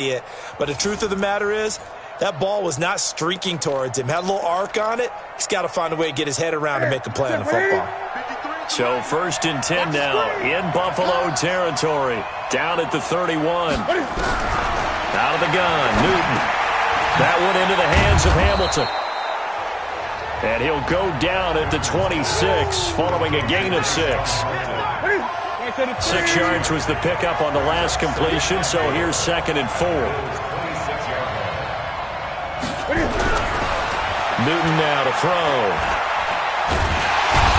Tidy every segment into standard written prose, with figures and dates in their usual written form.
it. But the truth of the matter is, that ball was not streaking towards him. Had a little arc on it. He's got to find a way to get his head around and make a play on the football. So 1st and 10 now in Buffalo territory. Down at the 31. Out of the gun, Newton. That one into the hands of Hamilton. And he'll go down at the 26 following a gain of 6. 6 yards was the pickup on the last completion, so here's 2nd and 4. Newton now to throw.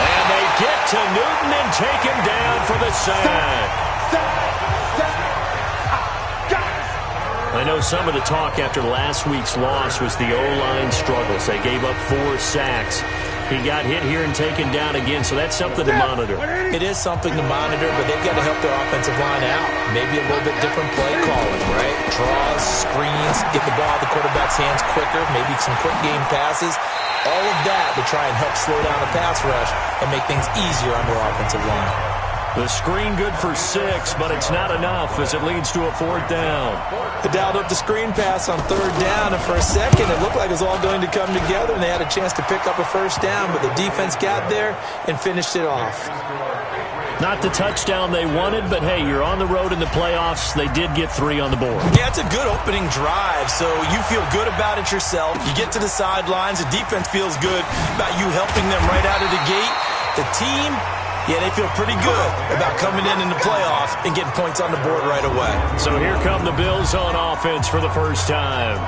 And they get to Newton and take him down for the sack. I know some of the talk after last week's loss was the O-line struggles. They gave up 4 sacks. He got hit here and taken down again, so that's something to monitor. It is something to monitor, but they've got to help their offensive line out. Maybe a little bit different play calling, right? Draws, screens, get the ball out of the quarterback's hands quicker, maybe some quick game passes. All of that to try and help slow down the pass rush and make things easier on their offensive line. The screen good for 6, but it's not enough as it leads to a 4th down. They dialed up the screen pass on 3rd down, and for a second it looked like it was all going to come together, and they had a chance to pick up a 1st down, but the defense got there and finished it off. Not the touchdown they wanted, but hey, you're on the road in the playoffs. They did get 3 on the board. Yeah, it's a good opening drive, so you feel good about it yourself. You get to the sidelines, the defense feels good about you helping them right out of the gate. The team, yeah, they feel pretty good about coming in the playoffs and getting points on the board right away. So here come the Bills on offense for the first time.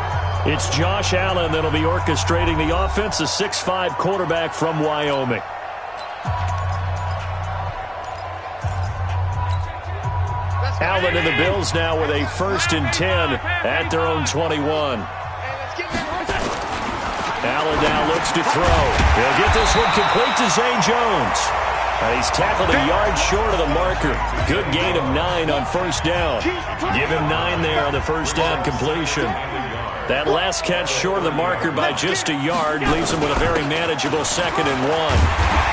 It's Josh Allen that'll be orchestrating the offense, a 6'5" quarterback from Wyoming. Allen and the Bills now with a 1st and 10 at their own 21. Allen now looks to throw. He'll get this one complete to Zay Jones. He's tackled a yard short of the marker. Good gain of 9 on 1st down. Give him 9 there on the 1st down completion. That last catch short of the marker by just a yard leaves him with a very manageable 2nd and 1.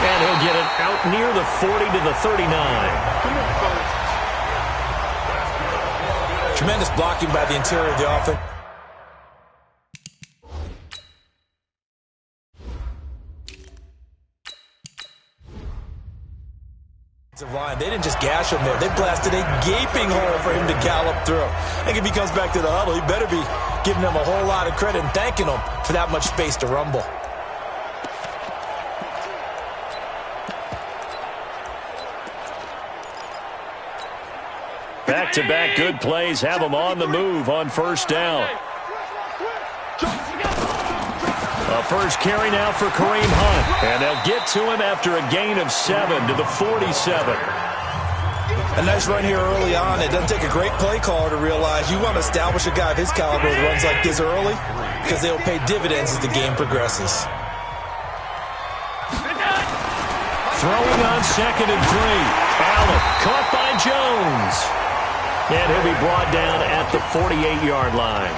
And he'll get it out near the 40 to the 39. Tremendous blocking by the interior of the offense. Line. They didn't just gash him there. They blasted a gaping hole for him to gallop through. I think if he comes back to the huddle, he better be giving them a whole lot of credit and thanking them for that much space to rumble. Back-to-back good plays have them on the move on 1st down. A first carry now for Kareem Hunt. And they'll get to him after a gain of 7 to the 47. A nice run here early on. It doesn't take a great play caller to realize you want to establish a guy of his caliber that runs like this early because they'll pay dividends as the game progresses. Throwing on 2nd and 3. Allen caught by Jones. And he'll be brought down at the 48-yard line.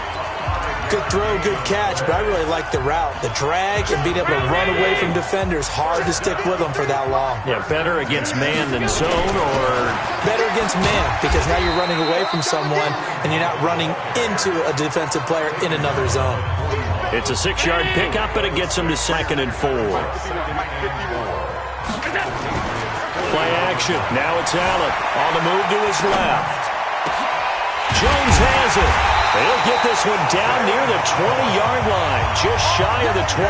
Good throw, good catch, but I really like the route. The drag and being able to run away from defenders, hard to stick with them for that long. Yeah, better against man than zone, or? Better against man, because now you're running away from someone and you're not running into a defensive player in another zone. It's a 6-yard pickup, but it gets him to 2nd and 4. Play action. Now it's Allen on the move to his left. Jones has it. He'll get this one down near the 20-yard line, just shy of the 20.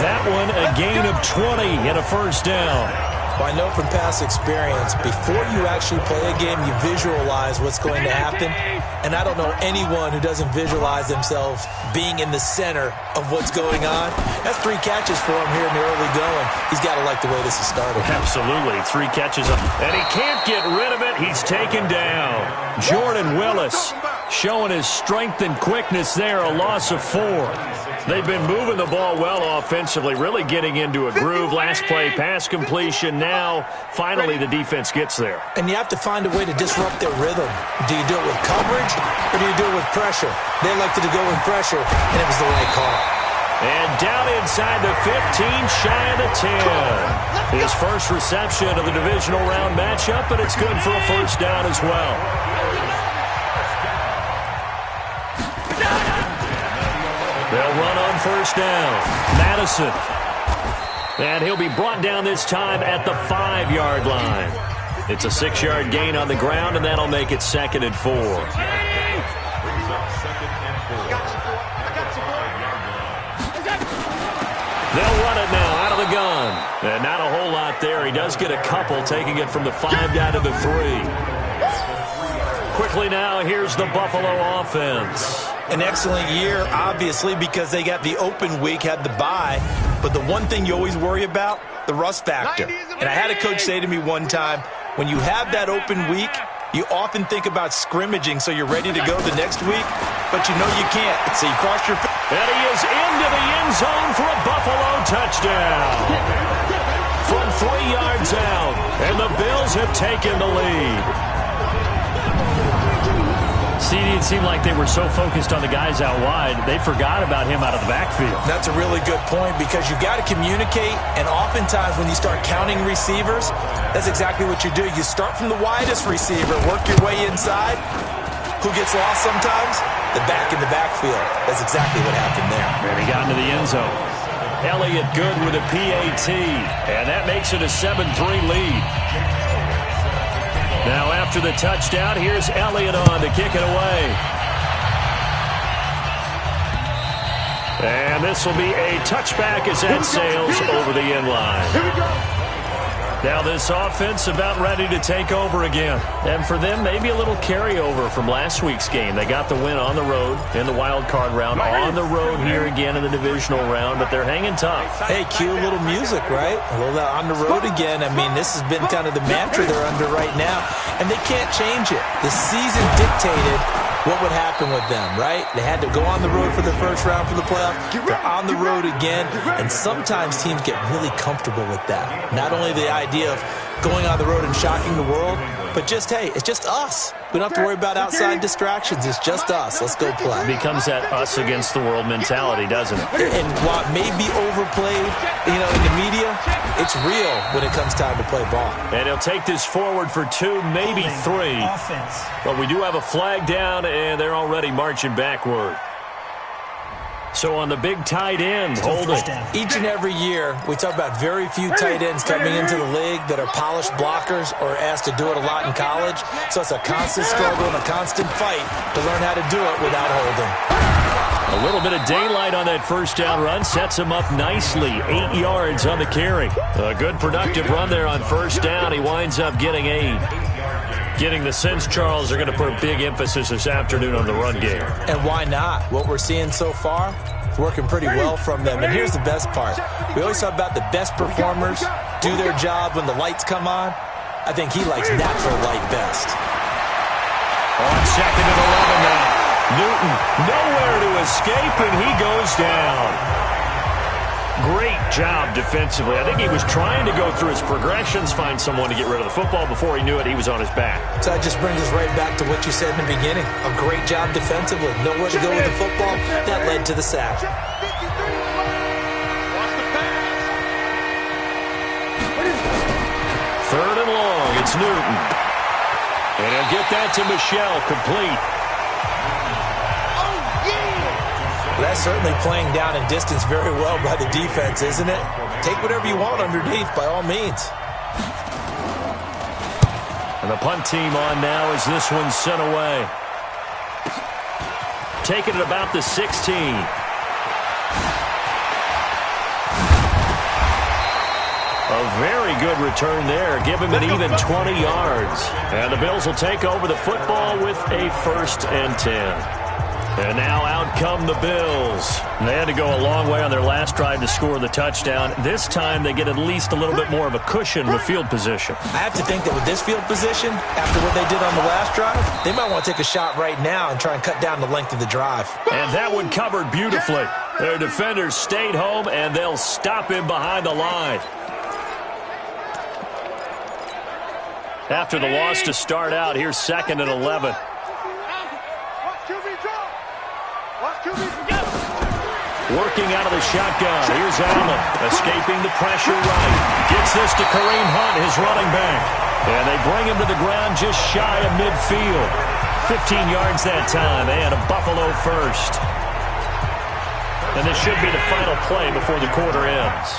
That one a gain of 20 and a 1st down. Well, I know from past experience, before you actually play a game, you visualize what's going to happen. And I don't know anyone who doesn't visualize themselves being in the center of what's going on. That's 3 catches for him here in the early going. He's got to like the way this is started. Absolutely. 3 catches up. And he can't get rid of it. He's taken down. Jordan Willis showing his strength and quickness there, a loss of 4. They've been moving the ball well offensively, really getting into a groove. Last play, pass completion. Now, finally, the defense gets there. And you have to find a way to disrupt their rhythm. Do you do it with coverage or do you do it with pressure? They elected to go with pressure, and it was the right call. And down inside the 15, shy of the 10. His first reception of the divisional round matchup, but it's good for a 1st down as well. They'll run on first down. Madison. And he'll be brought down this time at the 5-yard line. It's a 6-yard gain on the ground, and that'll make it 2nd and 4. They'll run it now out of the gun. And not a whole lot there. He does get a couple, taking it from the 5 down to the 3. Quickly now, here's the Buffalo offense. An excellent year, obviously, because they got the open week, had the bye. But the one thing you always worry about, the rust factor. And I had a coach say to me one time, when you have that open week, you often think about scrimmaging so you're ready to go the next week, but you know you can't. So you cross your fingers. And he is into the end zone for a Buffalo touchdown. From 3 yards out, and the Bills have taken the lead. It seemed like they were so focused on the guys out wide, they forgot about him out of the backfield. That's a really good point because you've got to communicate, and oftentimes when you start counting receivers, that's exactly what you do. You start from the widest receiver, work your way inside. Who gets lost sometimes? The back in the backfield. That's exactly what happened there. And he got into the end zone. Elliott good with a PAT, and that makes it a 7-3 lead. Now after the touchdown, here's Elliott on to kick it away. And this will be a touchback as that sails over the end line. Here we go. Now this offense about ready to take over again. And for them, maybe a little carryover from last week's game. They got the win on the road in the wild card round, on the road here again in the divisional round, but they're hanging tough. Hey, cue a little music, right? A little on the road again. I mean, this has been kind of the mantra they're under right now, and they can't change it. The season dictated what would happen with them, right? They had to go on the road for the first round for the playoff. They're on the road again, and sometimes teams get really comfortable with that. Not only the idea of going on the road and shocking the world, but just, hey, it's just us. We don't have to worry about outside distractions. It's just us. Let's go play. It becomes that us against the world mentality, doesn't it? And while it may be overplayed, in the media, it's real when it comes time to play ball. And he'll take this forward for 2, maybe 3. But we do have a flag down, and they're already marching backward. So on the big tight end, holding. Each and every year, we talk about very few tight ends coming into the league that are polished blockers or asked to do it a lot in college. So it's a constant struggle and a constant fight to learn how to do it without holding. A little bit of daylight on that first down run sets him up nicely. 8 yards on the carry. A good productive run there on first down. He winds up getting 8. Getting the sense, Charles, are going to put a big emphasis this afternoon on the run game. And why not? What we're seeing so far, it's working pretty well from them. And here's the best part. We always talk about the best performers do their job when the lights come on. I think he likes natural light best. On 2nd and 11 now. Newton nowhere to escape, and he goes down. Great job defensively. I think he was trying to go through his progressions, find someone to get rid of the football. Before he knew it, he was on his back. So that just brings us right back to what you said in the beginning. A great job defensively. Nowhere to go with the football. That led to the sack. 3rd and long. It's Newton. And he'll get that to Michelle, complete. That's certainly playing down in distance very well by the defense, isn't it? Take whatever you want underneath, by all means. And the punt team on now as this one's sent away. Taking it about the 16. A very good return there. Give him an even 20 yards. And the Bills will take over the football with a 1st and 10. And now out come the Bills. They had to go a long way on their last drive to score the touchdown. This time they get at least a little bit more of a cushion with field position. I have to think that with this field position, after what they did on the last drive, they might want to take a shot right now and try and cut down the length of the drive. And that one covered beautifully. Their defenders stayed home, and they'll stop him behind the line. After the loss to start out, here's 2nd and 11. Working out of the shotgun. Here's Allen, escaping the pressure right. Gets this to Kareem Hunt, his running back. And they bring him to the ground just shy of midfield. 15 yards that time, and a Buffalo 1st. And this should be the final play before the quarter ends.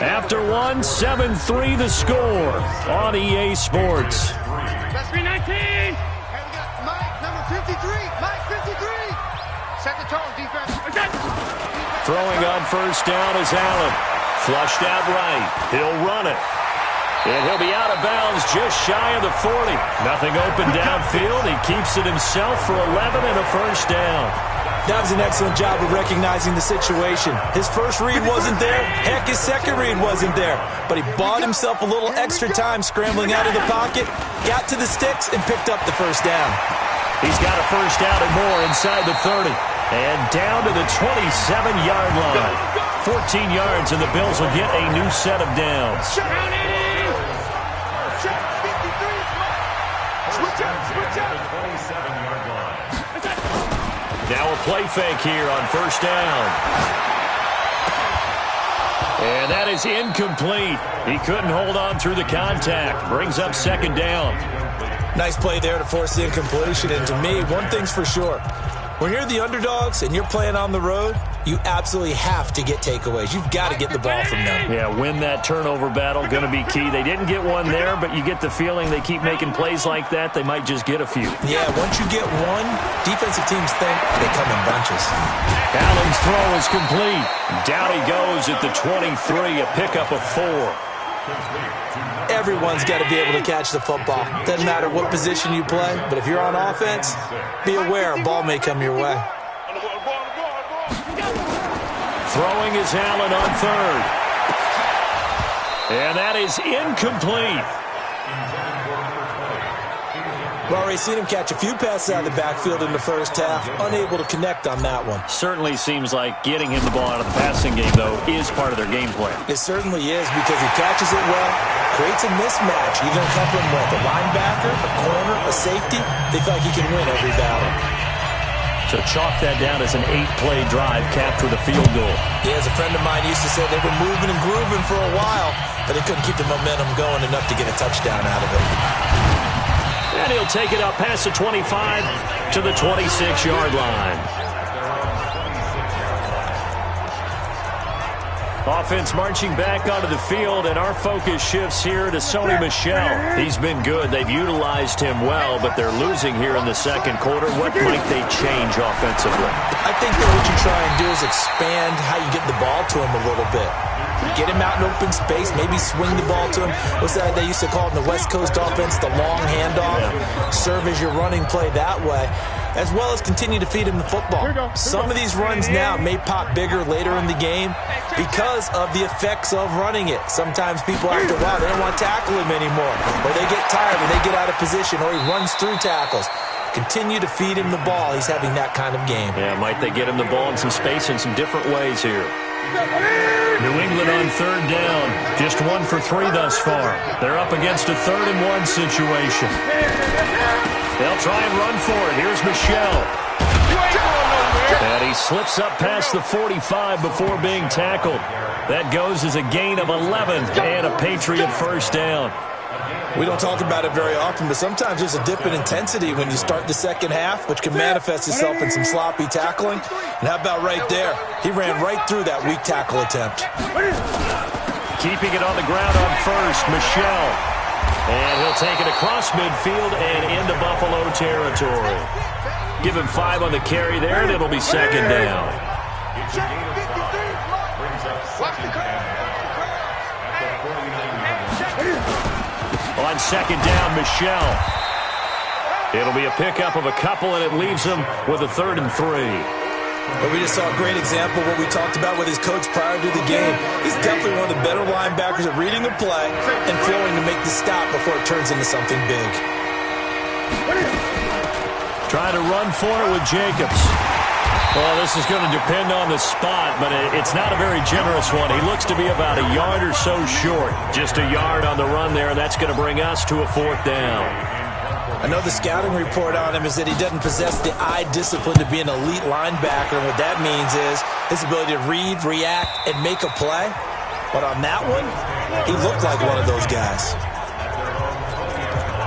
After one, 7-3 the score on EA Sports. That's 319. Hey, we got Mike, number 53. Mike, 53. Set the tone, defense. Throwing on first down is Allen. Flushed out right. He'll run it. And he'll be out of bounds just shy of the 40. Nothing open downfield. He keeps it himself for 11 and a first down. That was an excellent job of recognizing the situation. His first read wasn't there. Heck, his second read wasn't there. But he bought himself a little extra time scrambling out of the pocket, got to the sticks, and picked up the first down. He's got a first down and more inside the 30. And down to the 27-yard line. 14 yards, and the Bills will get a new set of downs. Now a play fake here on first down. And that is incomplete. He couldn't hold on through the contact. Brings up second down. Nice play there to force the incompletion. And to me, one thing's for sure. When you're the underdogs and you're playing on the road, you absolutely have to get takeaways. You've got to get the ball from them. Yeah, win that turnover battle, going to be key. They didn't get one there, but you get the feeling they keep making plays like that, they might just get a few. Yeah, once you get one, defensive teams think they come in bunches. Allen's throw is complete. Down he goes at the 23, a pickup of 4. Everyone's got to be able to catch the football. Doesn't matter what position you play, but if you're on offense, be aware a ball may come your way. Throwing is Allen on third. And that is incomplete. We've already seen him catch a few passes out of the backfield in the first half. Unable to connect on that one. Certainly seems like getting him the ball out of the passing game, though, is part of their game plan. It certainly is because he catches it well, creates a mismatch. You're going to cover him with a linebacker, a corner, a safety. They feel like he can win every battle. So chalk that down as an 8-play drive capped with a field goal. Yeah, as a friend of mine used to say, they were moving and grooving for a while, but they couldn't keep the momentum going enough to get a touchdown out of it. And he'll take it up past the 25 to the 26-yard line. Offense marching back onto the field, and our focus shifts here to Sony Michel. He's been good. They've utilized him well, but they're losing here in the second quarter. What might they change offensively? I think that what you try and do is expand how you get the ball to him a little bit. Get him out in open space, maybe swing the ball to him. What's that they used to call it in the West Coast offense, the long handoff? Yeah. Serve as your running play that way, as well as continue to feed him the football. Some of these runs now may pop bigger later in the game because of the effects of running it. Sometimes people after a while, they don't want to tackle him anymore, or they get tired or they get out of position, or he runs through tackles. Continue to feed him the ball. He's having that kind of game. Yeah, might they get him the ball in some space in some different ways here. New England on third down. Just 1 for 3 thus far. They're up against a 3rd-and-1 situation. They'll try and run for it. Here's Michel. And he slips up past the 45 before being tackled. That goes as a gain of 11 and a Patriot first down. We don't talk about it very often, but sometimes there's a dip in intensity when you start the second half, which can manifest itself in some sloppy tackling. And how about right there? He ran right through that weak tackle attempt. Keeping it on the ground on first, Michel. And he'll take it across midfield and into Buffalo territory. Give him 5 on the carry there, and it'll be second down. On second down, Michel. It'll be a pickup of a couple, and it leaves him with a 3rd and 3. But we just saw a great example of what we talked about with his coach prior to the game. He's definitely one of the better linebackers at reading a play and flowing to make the stop before it turns into something big. Trying to run for it with Jacobs. Well, this is going to depend on the spot, but it's not a very generous one. He looks to be about a yard or so short. Just a yard on the run there. That's going to bring us to a 4th down. I know the scouting report on him is that he doesn't possess the eye discipline to be an elite linebacker. And what that means is his ability to read, react, and make a play. But on that one, he looked like one of those guys.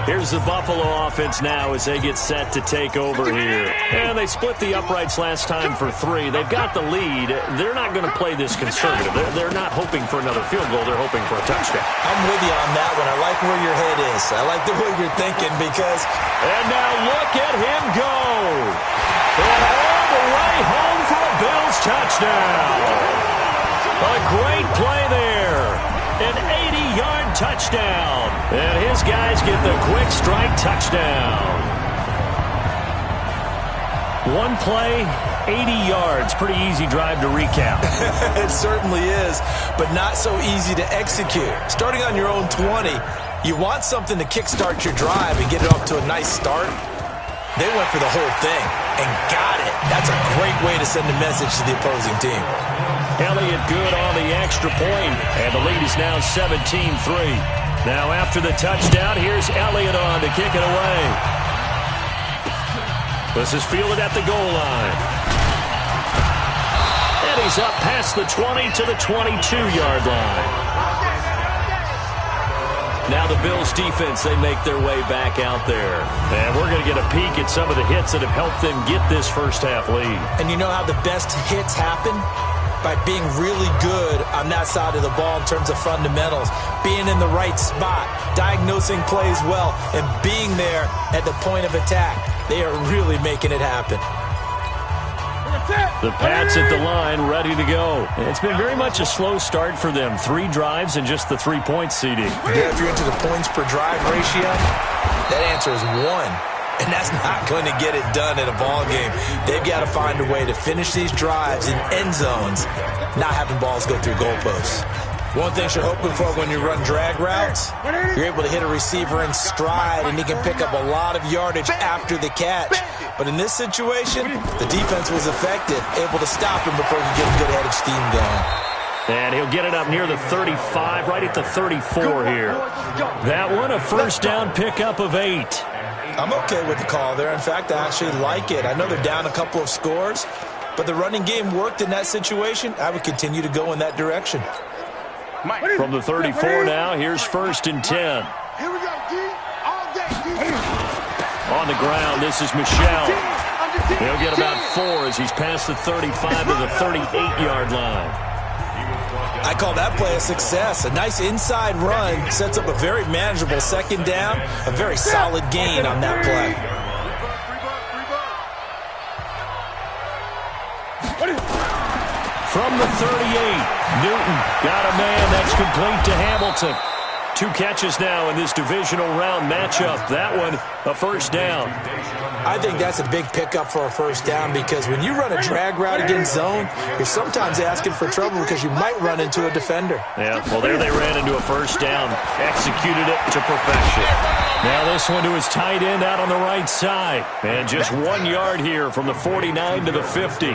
Here's the Buffalo offense now as they get set to take over here. And they split the uprights last time for 3. They've got the lead. They're not going to play this conservative. They're not hoping for another field goal. They're hoping for a touchdown. I'm with you on that one. I like where your head is. I like the way you're thinking because... And now look at him go. And all the way home for a Bills touchdown. A great play there. An 80-yard touchdown. And his guys get the quick strike touchdown. One play, 80 yards. Pretty easy drive to recap. It certainly is, but not so easy to execute. Starting on your own 20, you want something to kickstart your drive and get it off to a nice start. They went for the whole thing and got it. That's a great way to send a message to the opposing team. Elliott good on the extra point, and the lead is now 17-3. Now after the touchdown, here's Elliott on to kick it away. This is fielded at the goal line. And he's up past the 20 to the 22-yard line. Now the Bills defense, they make their way back out there. And we're going to get a peek at some of the hits that have helped them get this first half lead. And you know how the best hits happen? By being really good on that side of the ball in terms of fundamentals, being in the right spot, diagnosing plays well, and being there at the point of attack. They are really making it happen. The Pats at the line, ready to go. It's been very much a slow start for them. 3 drives and just the 3-point seeding. Yeah, if you're into the points per drive ratio, that answer is 1. And that's not going to get it done in a ball game. They've got to find a way to finish these drives in end zones, not having balls go through goalposts. One thing you're hoping for when you run drag routes, you're able to hit a receiver in stride, and he can pick up a lot of yardage after the catch. But in this situation, the defense was effective, able to stop him before he could get a good head of steam going. And he'll get it up near the 35, right at the 34 here. That one, a first down pickup of 8. I'm okay with the call there. In fact, I actually like it. I know they're down a couple of scores, but the running game worked in that situation. I would continue to go in that direction. From the 34 now, here's 1st and 10. Here we go, D. All day, D. On the ground, this is Michel. He'll get about 4 as he's past the 35 to the 38-yard line. I call that play a success. A nice inside run sets up a very manageable second down, a very solid gain on that play. From the 38, Newton got a man that's complete to Hamilton. 2 catches now in this divisional round matchup. That one, a first down. I think that's a big pickup for a first down because when you run a drag route against zone, you're sometimes asking for trouble because you might run into a defender. Yeah, well, there they ran into a first down. Executed it to perfection. Now this one to his tight end out on the right side. And just 1 yard here from the 49 to the 50.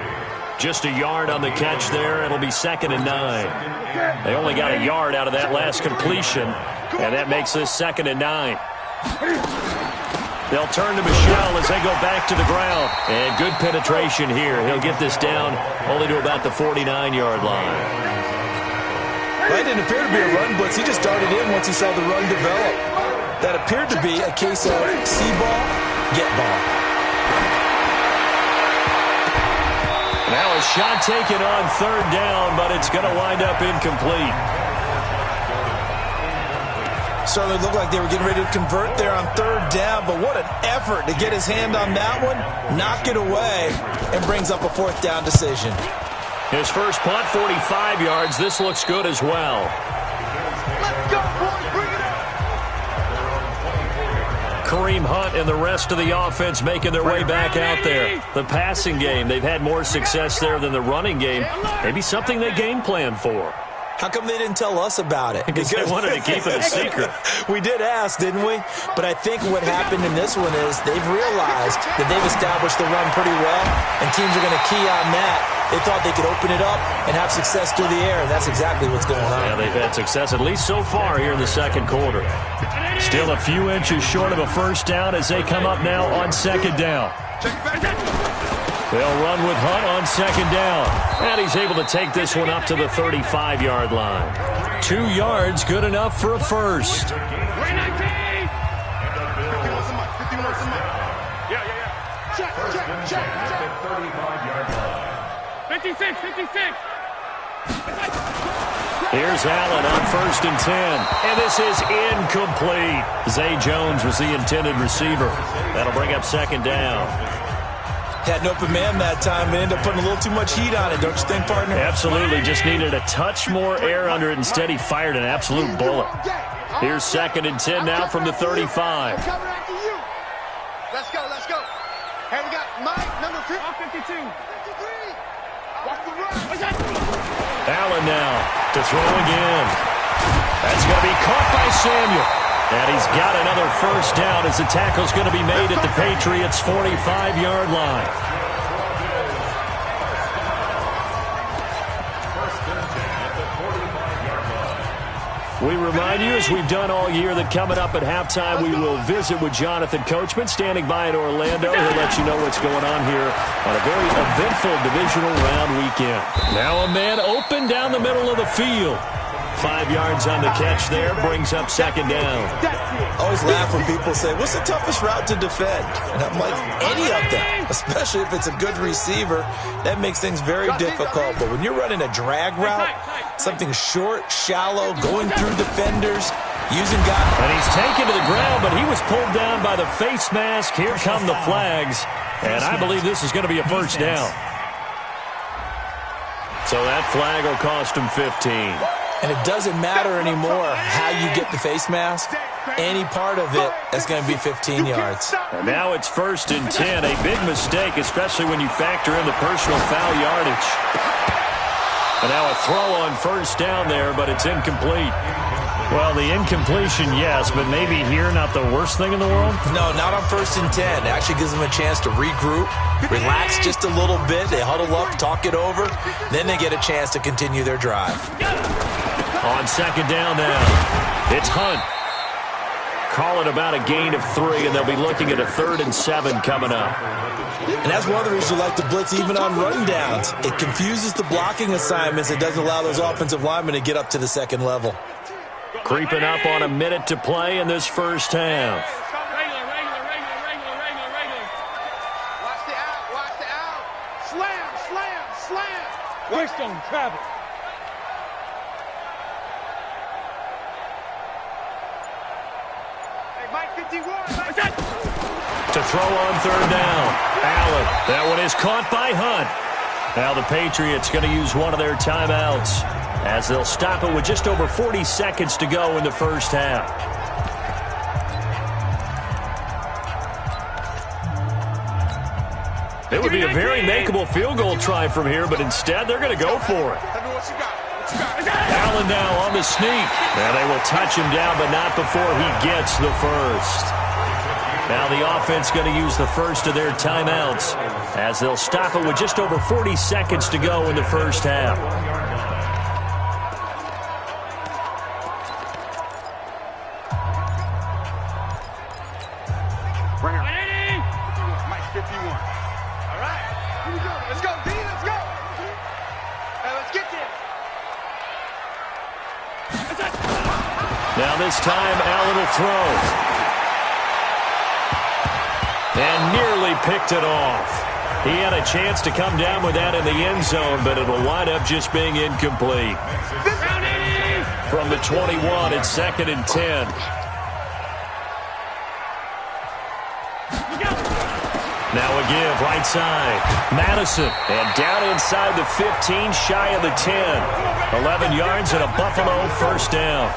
Just a yard on the catch there. It'll be 2nd and 9. They only got a yard out of that last completion, and that makes this 2nd and 9. They'll turn to Michel as they go back to the ground. And good penetration here. He'll get this down only to about the 49-yard line. Well, it didn't appear to be a run blitz. He just darted in once he saw the run develop. That appeared to be a case of see ball, get ball. Now a shot taken on 3rd down, but it's going to wind up incomplete. Certainly looked like they were getting ready to convert there on 3rd down, but what an effort to get his hand on that one, knock it away, and brings up a 4th down decision. His first punt, 45 yards. This looks good as well. Let's go, boys. Bring it up. Kareem Hunt and the rest of the offense making their way back out there. The passing game, they've had more success there than the running game. Maybe something they game plan for. How come they didn't tell us about it? Because they wanted to keep it a secret. We did ask, didn't we? But I think what happened in this one is they've realized that they've established the run pretty well, and teams are going to key on that. They thought they could open it up and have success through the air, and that's exactly what's going on. Yeah, they've had success, at least so far here in the 2nd quarter. Still a few inches short of a first down as they come up now on 2nd down. They'll run with Hunt on 2nd down. And he's able to take this one up to the 35-yard line. 2 yards, good enough for a first. 56, 56. Here's Allen on 1st and 10. And this is incomplete. Zay Jones was the intended receiver. That'll bring up 2nd down. Had an open man that time, but ended up putting a little too much heat on it, don't you think, partner? Absolutely. Just needed a touch more air under it. Instead, he fired an absolute bullet. Here's 2nd and 10 now from the 35. Let's go, let's go. Hey, we got Mike, number 52. 53. Watch the run. Allen now to throw again. That's going to be caught by Samuel. And he's got another 1st down as the tackle's going to be made at the Patriots' 45-yard line. We remind you, as we've done all year, that coming up at halftime, we will visit with Jonathan Coachman, standing by in Orlando. He'll let you know what's going on here on a very eventful divisional round weekend. Now a man open down the middle of the field. 5 yards on the catch there, brings up 2nd down. I always laugh when people say, what's the toughest route to defend? And I'm like, any of them, especially if it's a good receiver. That makes things very difficult. But when you're running a drag route, something short, shallow, going through defenders, using guys. And he's taken to the ground, but he was pulled down by the face mask. Here come the flags. And I believe this is going to be a 1st down. So that flag will cost him 15. And it doesn't matter anymore how you get the face mask. Any part of it, that's going to be 15 yards. And now it's 1st and 10. A big mistake, especially when you factor in the personal foul yardage. And now a throw on 1st down there, but it's incomplete. Well, the incompletion, yes, but maybe here not the worst thing in the world? No, not on 1st and 10. It actually gives them a chance to regroup, relax just a little bit. They huddle up, talk it over. Then they get a chance to continue their drive. On 2nd down now, it's Hunt. Call it about a gain of 3, and they'll be looking at a 3rd and 7 coming up. And that's one of the reasons you like to blitz even on run downs. It confuses the blocking assignments. It doesn't allow those offensive linemen to get up to the 2nd level. Creeping up on a minute to play in this 1st half. Regular. Watch the out. Slam. Waste on travel. Hey, Mike 51. To throw on 3rd down. Allen. That one is caught by Hunt. Now the Patriots going to use one of their timeouts, as they'll stop it with just over 40 seconds to go in the 1st half. It would be a very makeable field goal try from here, but instead they're going to go for it. Allen now on the sneak. Now they will touch him down, but not before he gets the 1st. Now the offense going to use the 1st of their timeouts, as they'll stop it with just over 40 seconds to go in the 1st half. Mike 51. All right. Here we go. Let's go, D. Let's go. Hey, let's get this. Now this time, Allen will throw. And nearly picked it off. He had a chance to come down with that in the end zone, but it'll wind up just being incomplete. From the 21, it's 2nd and 10. Now a give, right side. Madison, and down inside the 15, shy of the 10. 11 yards and a Buffalo 1st down.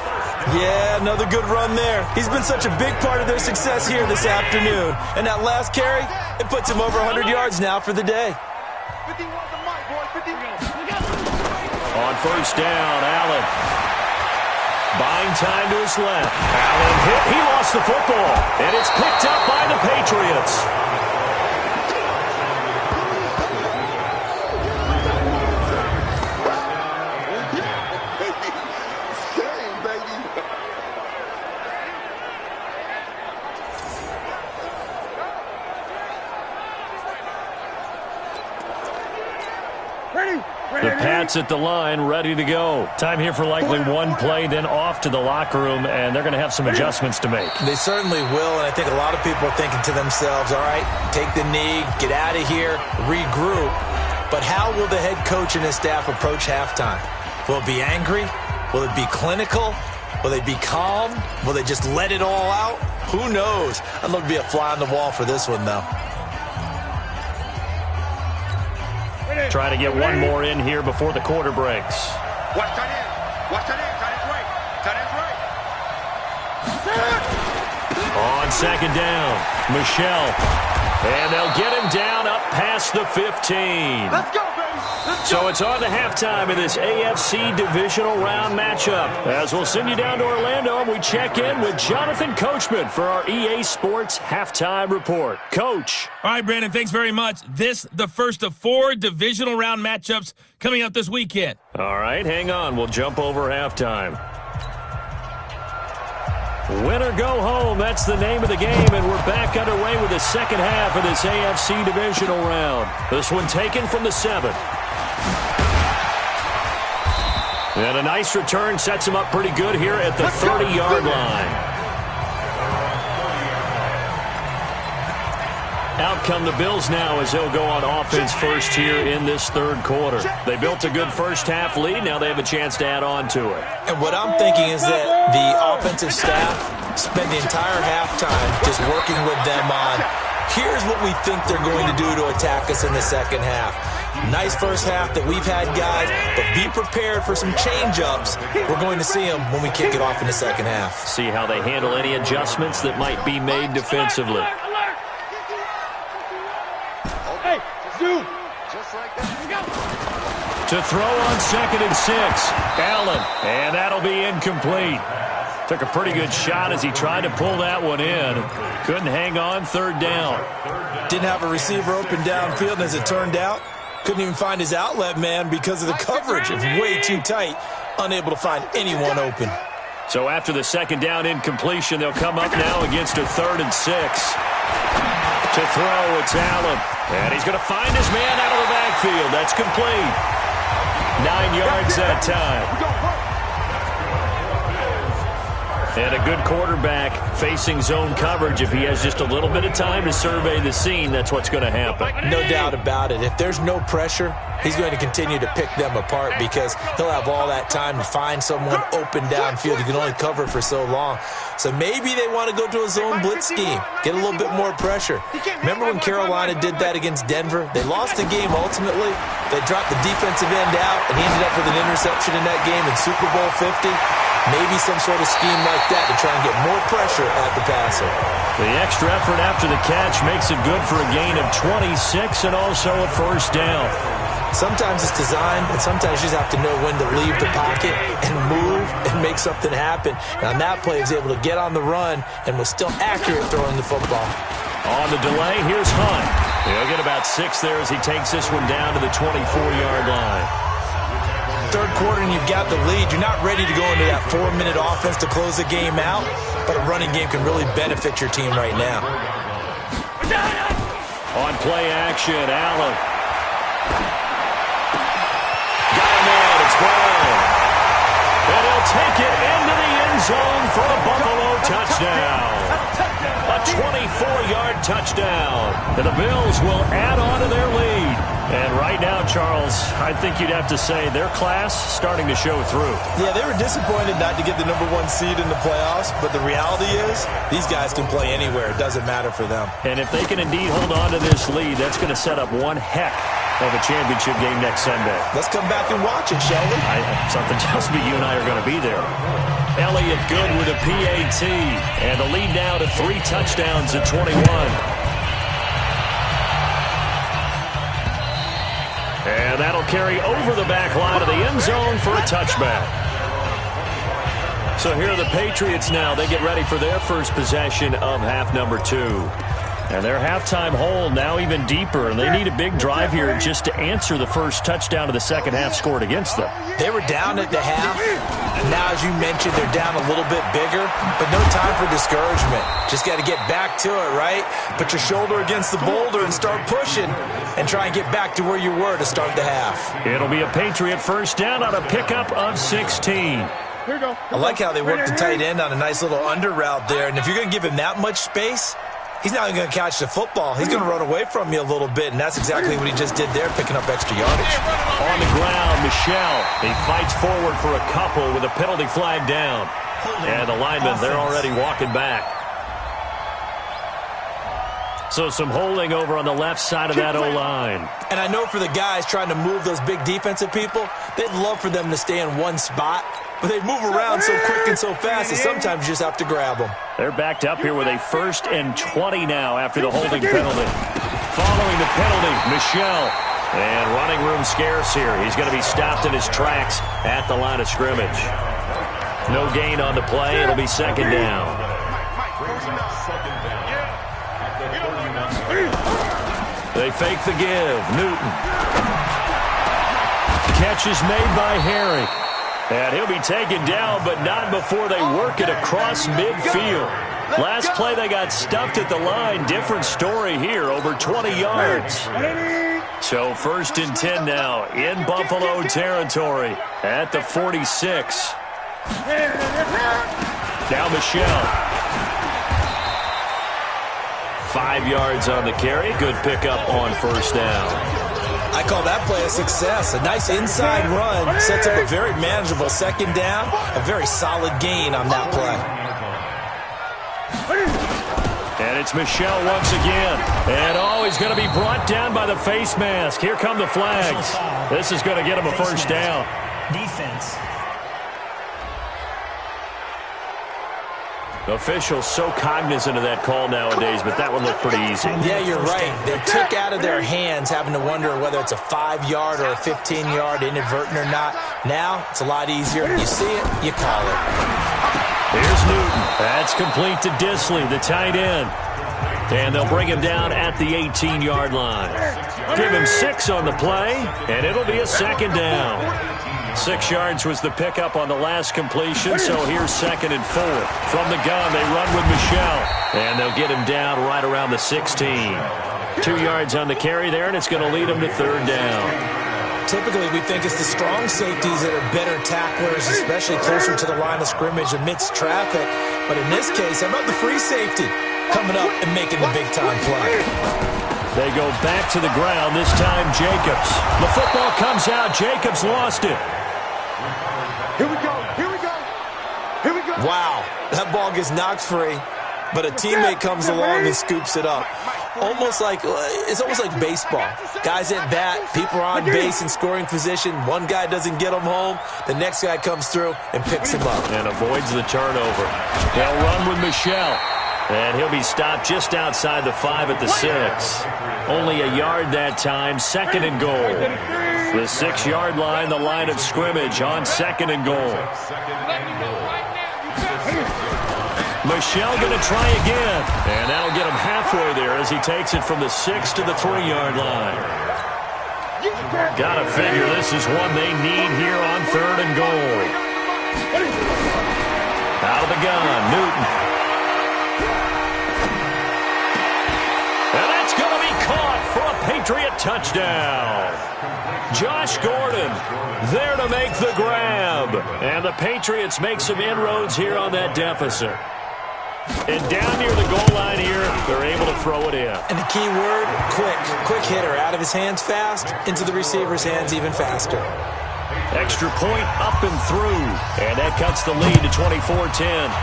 Yeah, another good run there. He's been such a big part of their success here this afternoon. And that last carry, it puts him over 100 yards now for the day. 51 to Mike, boy. 51. On 1st down, Allen. Buying time to his left. Allen hit. He lost the football. And it's picked up by the Patriots. The Pats at the line, ready to go. Time here for likely one play, then off to the locker room, and they're going to have some adjustments to make. They certainly will, and I think a lot of people are thinking to themselves, all right, take the knee, get out of here, regroup. But how will the head coach and his staff approach halftime? Will it be angry? Will it be clinical? Will they be calm? Will they just let it all out? Who knows? I'd love to be a fly on the wall for this one, though. Try to get one more in here before the quarter breaks. Watch tight end. Watch tight end. Tight end's right. Tight end's right. On second down, Michelle. And they'll get him down up past the 15. Let's go, baby. Let's go. So it's on to halftime in this AFC Divisional Round matchup. As we'll send you down to Orlando, and we check in with Jonathan Coachman for our EA Sports Halftime Report. Coach. All right, Brandon, thanks very much. This, the first of 4 Divisional Round matchups coming up this weekend. All right, hang on. We'll jump over halftime. Win or go home, that's the name of the game, and we're back underway with the second half of this AFC Divisional Round. This one taken from the 7. And a nice return sets him up pretty good here at the 30-yard line. Out come the Bills now as they'll go on offense first here in this third quarter. They built a good first half lead. Now they have a chance to add on to it. And what I'm thinking is that the offensive staff spent the entire halftime just working with them on, here's what we think they're going to do to attack us in the second half. Nice first half that we've had, guys, but be prepared for some change-ups. We're going to see them when we kick it off in the second half. See how they handle any adjustments that might be made defensively. To throw on 2nd and 6, Allen, and that'll be incomplete. Took a pretty good shot as he tried to pull that one in. Couldn't hang on, 3rd down. Didn't have a receiver open downfield, and as it turned out, couldn't even find his outlet man because of the coverage. It's way too tight, unable to find anyone open. So after the 2nd down incompletion, they'll come up now against a 3rd and 6. To throw, it's Allen. And he's going to find his man out of the backfield. That's complete. 9 yards that time. And a good quarterback facing zone coverage. If he has just a little bit of time to survey the scene, that's what's going to happen. No doubt about it. If there's no pressure, he's going to continue to pick them apart because he'll have all that time to find someone open downfield. He can only cover for so long. So maybe they want to go to a zone blitz scheme, get a little bit more pressure. Remember when Carolina did that against Denver? They lost the game ultimately. They dropped the defensive end out, and he ended up with an interception in that game in Super Bowl 50. Maybe some sort of scheme like that to try and get more pressure at the passer. The extra effort after the catch makes it good for a gain of 26 and also a 1st down. Sometimes it's designed, and sometimes you just have to know when to leave the pocket and move and make something happen. And on that play, he was able to get on the run and was still accurate throwing the football. On the delay, here's Hunt. He'll get about 6 there as he takes this one down to the 24-yard line. Third quarter and you've got the lead. You're not ready to go into that 4-minute offense to close the game out, but a running game can really benefit your team right now. On play action, Allen. Got him in, it's Brown. And he'll take it into the end zone for a Buffalo touchdown. A 24-yard touchdown. And the Bills will add on to their lead. And right now, Charles, I think you'd have to say their class starting to show through. Yeah, they were disappointed not to get the #1 seed in the playoffs, but the reality is these guys can play anywhere. It doesn't matter for them. And if they can indeed hold on to this lead, that's going to set up one heck of a championship game next Sunday. Let's come back and watch it, shall we? Something tells me you and I are going to be there. Elliott good with a PAT. And the lead now to 3 touchdowns at 21. And that'll carry over the back line of the end zone for a touchback. So here are the Patriots now. They get ready for their first possession of half number 2. And their halftime hole now even deeper. And they need a big drive here just to answer the first touchdown of the second half scored against them. They were down at the half. Now, as you mentioned, they're down a little bit bigger, but no time for discouragement. Just got to get back to it, right? Put your shoulder against the boulder and start pushing and try and get back to where you were to start the half. It'll be a Patriot first down on a pickup of 16. Here we go. I like how they worked the tight end on a nice little under route there, and if you're going to give him that much space, he's not even going to catch the football. He's going to run away from you a little bit, and that's exactly what he just did there, picking up extra yardage. On the ground, Michel. He fights forward for a couple with a penalty flag down. And the linemen, they're already walking back. So some holding over on the left side of that O-line. And I know for the guys trying to move those big defensive people, they'd love for them to stay in one spot, but they move around so quick and so fast that sometimes you just have to grab them. They're backed up here with a 1st and 20 now after the holding penalty. Following the penalty, Michel. And running room scarce here. He's going to be stopped in his tracks at the line of scrimmage. No gain on the play. It'll be 2nd down. They fake the give. Newton. Catch is made by Harry. And he'll be taken down, but not before they work it across midfield. Last play they got stuffed at the line. Different story here, over 20 yards. So 1st and 10 now in Buffalo territory at the 46. Now Michel. 5 yards on the carry. Good pickup on 1st down. I call that play a success. A nice inside run sets up a very manageable 2nd down. A very solid gain on that play. And it's Michel once again. And he's going to be brought down by the face mask. Here come the flags. This is going to get him a 1st down. Defense. Officials so cognizant of that call nowadays, but that one looked pretty easy. Yeah, you're right. They took out of their hands having to wonder whether it's a 5-yard or a 15-yard inadvertent or not. Now, it's a lot easier. You see it, you call it. Here's Newton. That's complete to Disley, the tight end. And they'll bring him down at the 18-yard line. Give him 6 on the play, and it'll be a 2nd down. 6 yards was the pickup on the last completion, so here's 2nd and 4. From the gun, they run with Michel, and they'll get him down right around the 16. 2 yards on the carry there, and it's going to lead him to 3rd down. Typically, we think it's the strong safeties that are better tacklers, especially closer to the line of scrimmage amidst traffic. But in this case, how about the free safety coming up and making the big-time play? They go back to the ground, this time Jacobs. The football comes out. Jacobs lost it. Here we go. Here we go. Here we go. Wow, that ball gets knocked free, but a teammate comes along and scoops it up. It's almost like baseball. Guys at bat, people are on base in scoring position. One guy doesn't get him home. The next guy comes through and picks him up. And avoids the turnover. They'll run with Michel. And he'll be stopped just outside the 5 at the 6. Only a yard that time, 2nd and goal. The 6-yard line, the line of scrimmage on 2nd and goal. Michel going to try again. And that'll get him halfway there as he takes it from the 6 to the 3-yard line. Gotta figure this is one they need here on 3rd and goal. Out of the gun, Newton. And that's going to be caught for a Patriot touchdown. Josh Gordon there to make the grab. And the Patriots make some inroads here on that deficit. And down near the goal line here, they're able to throw it in. And the key word, quick. Quick hitter. Out of his hands fast, into the receiver's hands even faster. Extra point up and through. And that cuts the lead to 24-10.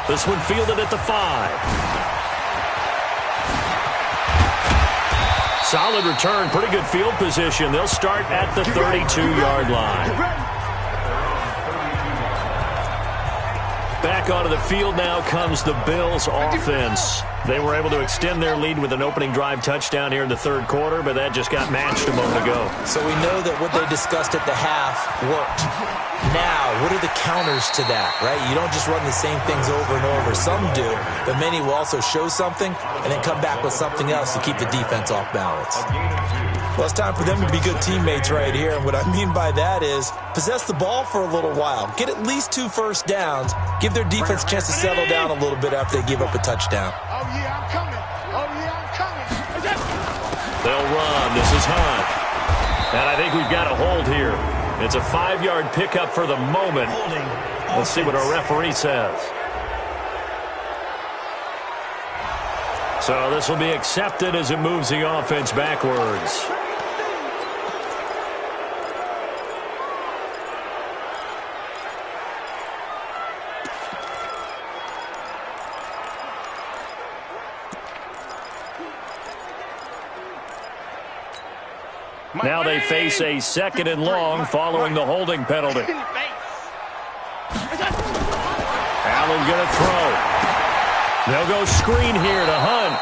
This one fielded at the 5. Solid return, pretty good field position. They'll start at the 32-yard line. Back onto the field now comes the Bills offense. They were able to extend their lead with an opening drive touchdown here in the 3rd quarter, but that just got matched a moment ago. So we know that what they discussed at the half worked. Now, what are the counters to that, right? You don't just run the same things over and over. Some do, but many will also show something and then come back with something else to keep the defense off balance. Well, it's time for them to be good teammates right here. And what I mean by that is possess the ball for a little while. Get at least 2 first downs. Give their defense a chance to settle down a little bit after they give up a touchdown. Oh, yeah, I'm coming. Oh, yeah, I'm coming. They'll run. This is Hunt. And I think we've got a hold here. It's a 5-yard pickup for the moment. Let's see what our referee says. So this will be accepted as it moves the offense backwards. Now they face a 2nd and long following the holding penalty. Allen going to throw. They'll go screen here to Hunt.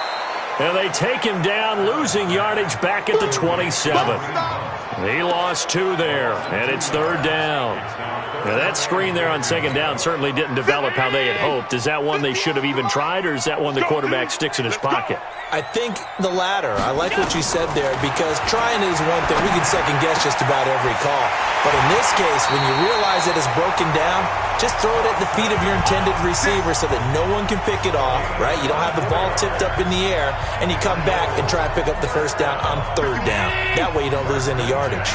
And they take him down, losing yardage back at the 27. He lost 2 there, and it's 3rd down. Now that screen there on 2nd down certainly didn't develop how they had hoped. Is that one they should have even tried, or is that one the quarterback sticks in his pocket? I think the latter. I like what you said there, because trying is one thing. We can second-guess just about every call. But in this case, when you realize that it's broken down, just throw it at the feet of your intended receiver so that no one can pick it off, right? You don't have the ball tipped up in the air, and you come back and try to pick up the 1st down on 3rd down. That way you don't lose any yardage.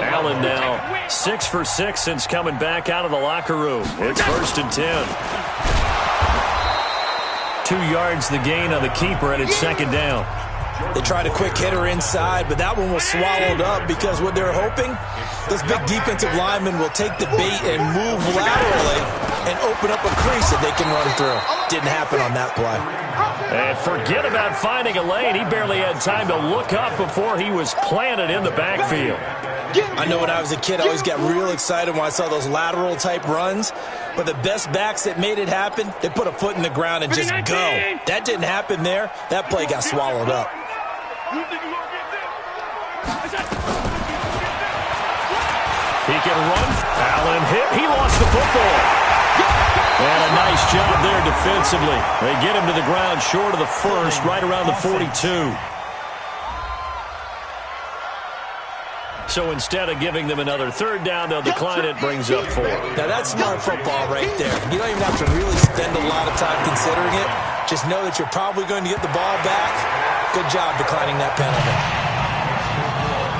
Allen now 6 for 6 since coming back out of the locker room. It's 1st and 10. 2 yards the gain on the keeper, and it's 2nd down. They tried a quick hitter inside, but that one was swallowed up because what they're hoping, those big defensive linemen will take the bait and move laterally and open up a crease that they can run through. Didn't happen on that play. And forget about finding a lane. He barely had time to look up before he was planted in the backfield. I know when I was a kid, I always got real excited when I saw those lateral-type runs. But the best backs that made it happen, they put a foot in the ground and just go. That didn't happen there. That play got swallowed up. He can run. Allen hit. He lost the football. And a nice job there defensively. They get him to the ground short of the 1st, right around the 42. So instead of giving them another 3rd down, they'll decline it, brings up 4. Now that's smart football right there. You don't even have to really spend a lot of time considering it. Just know that you're probably going to get the ball back. Good job declining that penalty.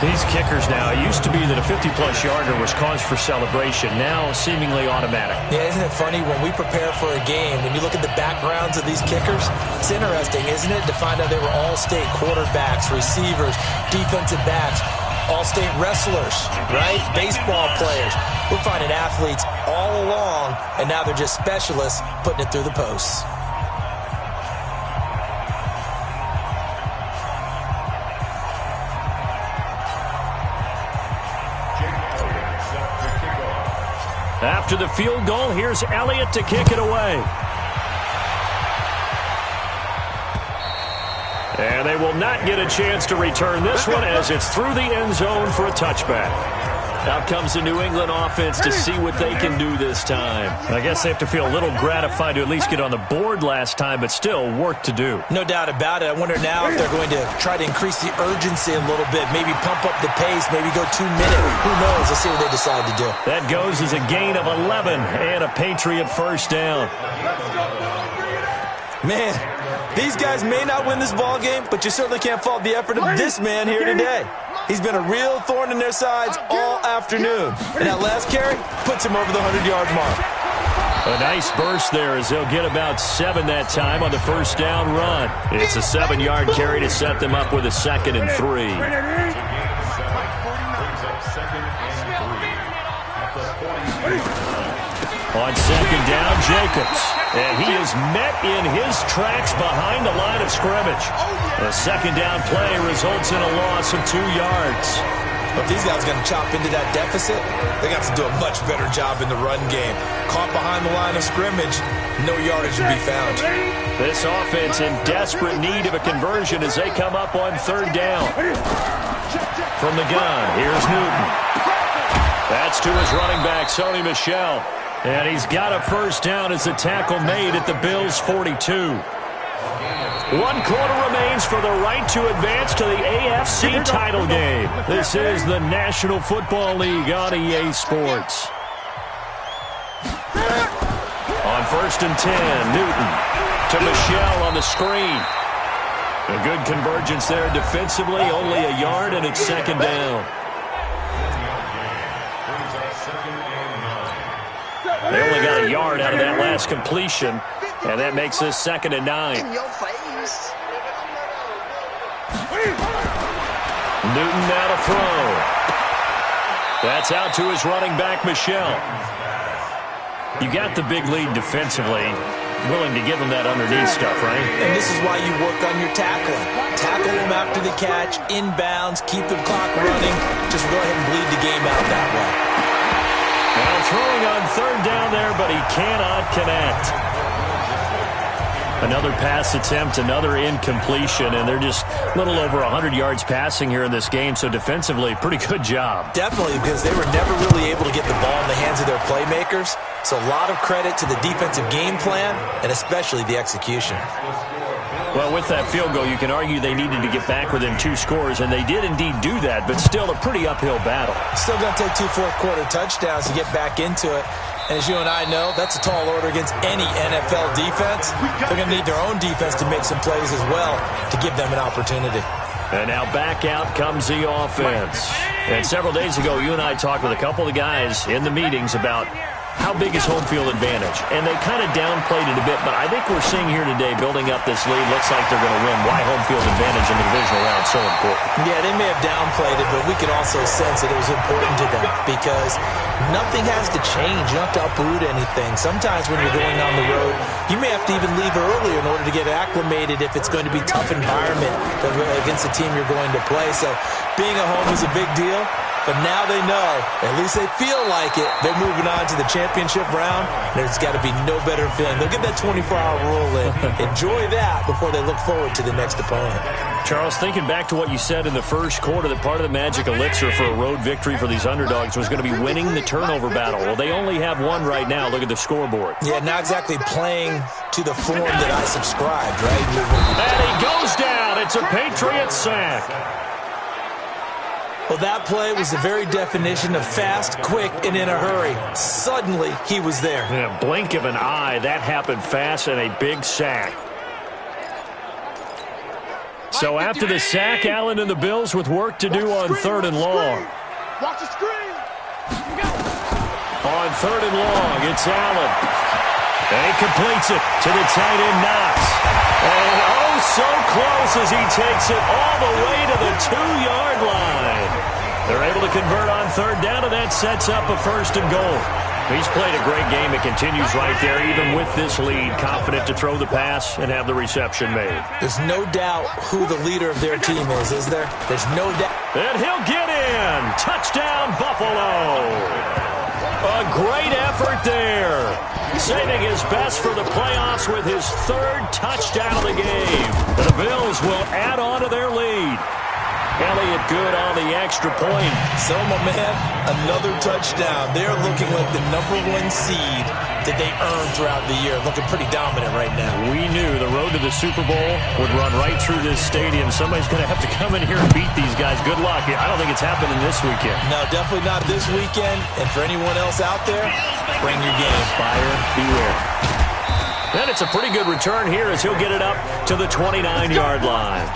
These kickers now, it used to be that a 50-plus yarder was cause for celebration. Now seemingly automatic. Yeah, isn't it funny when we prepare for a game, when you look at the backgrounds of these kickers, it's interesting, isn't it, to find out they were all-state quarterbacks, receivers, defensive backs, all-state wrestlers, right? Baseball players. We're finding athletes all along, and now they're just specialists putting it through the posts. After the field goal, here's Elliott to kick it away. And they will not get a chance to return this one as it's through the end zone for a touchback. Out comes the New England offense to see what they can do this time. I guess they have to feel a little gratified to at least get on the board last time, but still work to do. No doubt about it. I wonder now if they're going to try to increase the urgency a little bit, maybe pump up the pace, maybe go 2-minute. Who knows? Let's see what they decide to do. That goes as a gain of 11 and a Patriot 1st down. Man, these guys may not win this ball game, but you certainly can't fault the effort of this man here today. He's been a real thorn in their sides all afternoon. And that last carry puts him over the 100-yard mark. A nice burst there as they'll get about 7 that time on the 1st down run. It's a 7-yard carry to set them up with a 2nd and 3. On 2nd down, Jacobs. And he is met in his tracks behind the line of scrimmage. A 2nd down play results in a loss of 2 yards. But if these guys are going to chop into that deficit, they got to do a much better job in the run game. Caught behind the line of scrimmage, no yardage will be found. This offense in desperate need of a conversion as they come up on 3rd down. From the gun, here's Newton. That's to his running back, Sony Michel. And he's got a 1st down as the tackle made at the Bills' 42. 1 quarter remains for the right to advance to the AFC title game. This is the National Football League on EA Sports. On 1st and 10, Newton to Michel on the screen. A good convergence there defensively, only a yard, and it's 2nd down. They only got a yard out of that last completion, and that makes this 2nd and 9. Newton now to throw. That's out to his running back, Michelle. You got the big lead defensively. Willing to give him that underneath stuff, right? And this is why you work on your tackling. Tackle them after the catch, inbounds, keep the clock running. Just go ahead and bleed the game out that way. Now throwing on third down there, but he cannot connect. Another pass attempt, another incompletion, and they're just a little over 100 yards passing here in this game, so defensively, pretty good job. Definitely, because they were never really able to get the ball in the hands of their playmakers, so a lot of credit to the defensive game plan, and especially the execution. Well, with that field goal, you can argue they needed to get back within 2 scores, and they did indeed do that, but still a pretty uphill battle. Still going to take 2 fourth-quarter touchdowns to get back into it. And as you and I know, that's a tall order against any NFL defense. They're going to need their own defense to make some plays as well to give them an opportunity. And now back out comes the offense. And several days ago, you and I talked with a couple of guys in the meetings about how big is home field advantage. And they kind of downplayed it a bit, but I think we're seeing here today, building up this lead, looks like they're going to win. Why home field advantage in the divisional round is so important. Yeah, they may have downplayed it, but we could also sense that it was important to them because nothing has to change. You don't have to uproot anything. Sometimes when you're going on the road, you may have to even leave earlier in order to get acclimated if it's going to be a tough environment against the team you're going to play. So being at home is a big deal. But now they know, at least they feel like it, they're moving on to the championship round. There's got to be no better feeling. They'll get that 24-hour rule in. Enjoy that before they look forward to the next opponent. Charles, thinking back to what you said in the first quarter, that part of the magic elixir for a road victory for these underdogs was going to be winning the turnover battle. Well, they only have one right now. Look at the scoreboard. Yeah, not exactly playing to the form that I subscribed, right? And he goes down. It's a Patriots sack. Well, that play was the very definition of fast, quick, and in a hurry. Suddenly, he was there. In a blink of an eye, that happened fast and a big sack. So after the sack, Allen and the Bills with work to do on third and long. Watch the screen. On third and long, it's Allen. And he completes it to the tight end, Knox. And oh, so close as he takes it all the way to the 2-yard line. They're able to convert on third down, and that sets up a first and goal. He's played a great game. It continues right there, even with this lead. Confident to throw the pass and have the reception made. There's no doubt who the leader of their team is there? There's no doubt. And he'll get in. Touchdown, Buffalo. A great effort there. Saving his best for the playoffs with his 3rd touchdown of the game. The Bills will add on to their lead. Elliott good on the extra point. So, my man, another touchdown. They're looking like the #1 seed that they earned throughout the year. Looking pretty dominant right now. We knew the road to the Super Bowl would run right through this stadium. Somebody's going to have to come in here and beat these guys. Good luck. I don't think it's happening this weekend. No, definitely not this weekend. And for anyone else out there, bring your game. Buyer beware. And it's a pretty good return here as he'll get it up to the 29-yard line.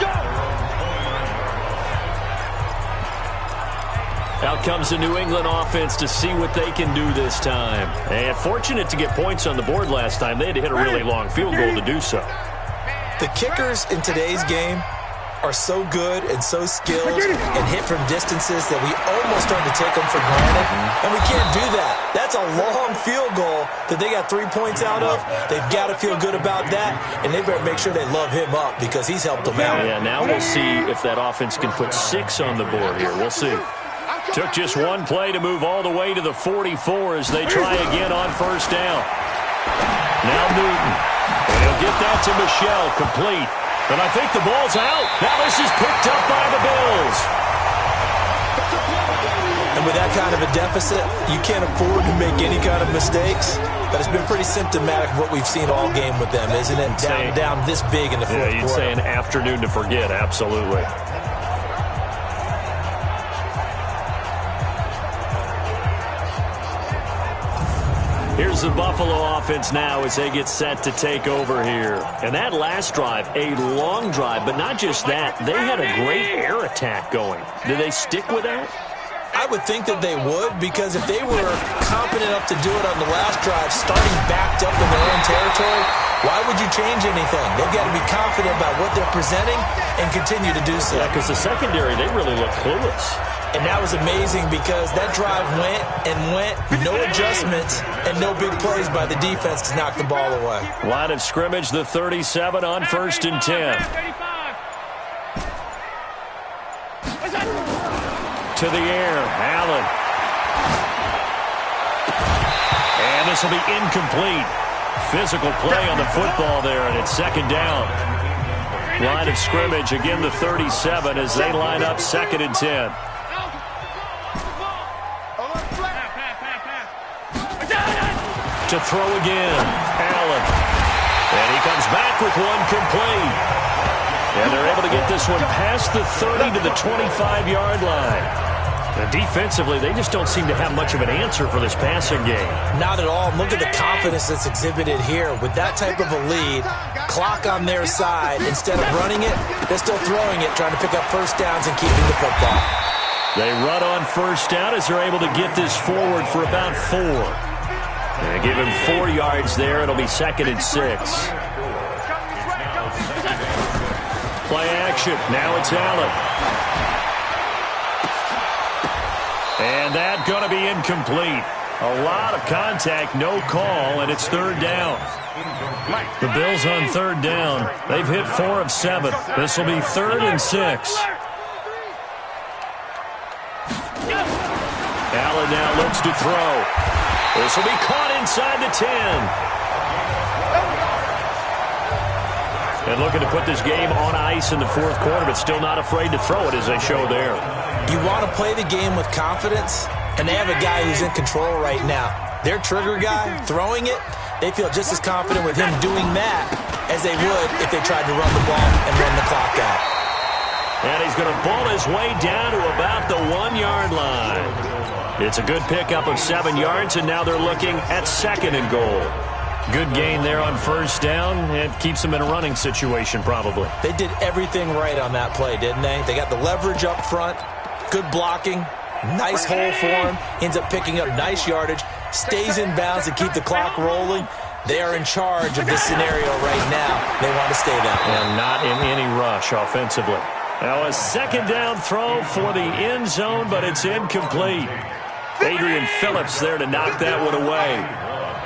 Out comes the New England offense to see what they can do this time. And fortunate to get points on the board last time. They had to hit a really long field goal to do so. The kickers in today's game are so good and so skilled and hit from distances that we almost start to take them for granted. And we can't do that. That's a long field goal that they got 3 points out of. They've got to feel good about that, and they better make sure they love him up because he's helped them out. Yeah, now we'll see if that offense can put 6 on the board here. We'll see. Took just one play to move all the way to the 44 as they try again on first down. Now Newton. And he'll get that to Michelle, complete. And I think the ball's out. Now this is picked up by the Bills. And with that kind of a deficit, you can't afford to make any kind of mistakes. But it's been pretty symptomatic of what we've seen all game with them, isn't it? Down this big in the fourth quarter. You'd say an afternoon to forget, absolutely. Here's the Buffalo offense now as they get set to take over here. And that last drive, a long drive, but not just that. They had a great air attack going. Did they stick with that? I would think that they would, because if they were confident enough to do it on the last drive, starting backed up in their own territory, Why would you change anything? They've got to be confident about what they're presenting and continue to do so. Yeah, because the secondary, they really look clueless. And that was amazing because that drive went and went, no adjustments and no big plays by the defense to knock the ball away. Line of scrimmage, the 37 on 1st and 10. To the air, Allen. And this will be incomplete. Physical play on the football there, and it's 2nd down. Line of scrimmage, again the 37 as they line up 2nd and 10. To throw again, Allen. And he comes back with one complete. And they're able to get this one past the 30 to the 25-yard line. And defensively, they just don't seem to have much of an answer for this passing game. Not at all. Look at the confidence that's exhibited here. With that type of a lead, clock on their side, instead of running it, they're still throwing it, trying to pick up first downs and keeping the football. They run on first down as they're able to get this forward for about 4. They give him 4 yards there. It'll be 2nd and 6. Play action. Now it's Allen. And that's going to be incomplete. A lot of contact, no call, and it's 3rd down. The Bills on 3rd down. They've hit 4 of 7. This will be 3rd and 6. Allen now looks to throw. This will be caught inside the 10. And looking to put this game on ice in the 4th quarter, but still not afraid to throw it as they show there. You want to play the game with confidence, and they have a guy who's in control right now. Their trigger guy, throwing it, they feel just as confident with him doing that as they would if they tried to run the ball and run the clock out. And he's going to ball his way down to about the 1-yard line. It's a good pickup of 7 yards, and now they're looking at 2nd and goal. Good gain there on first down. It keeps them in a running situation probably. They did everything right on that play, didn't they? They got the leverage up front, good blocking, nice hole for him, ends up picking up nice yardage, stays in bounds to keep the clock rolling. They are in charge of this scenario right now. They want to stay that way. And not in any rush offensively. Now a 2nd down throw for the end zone, but it's incomplete. Adrian Phillips there to knock that one away.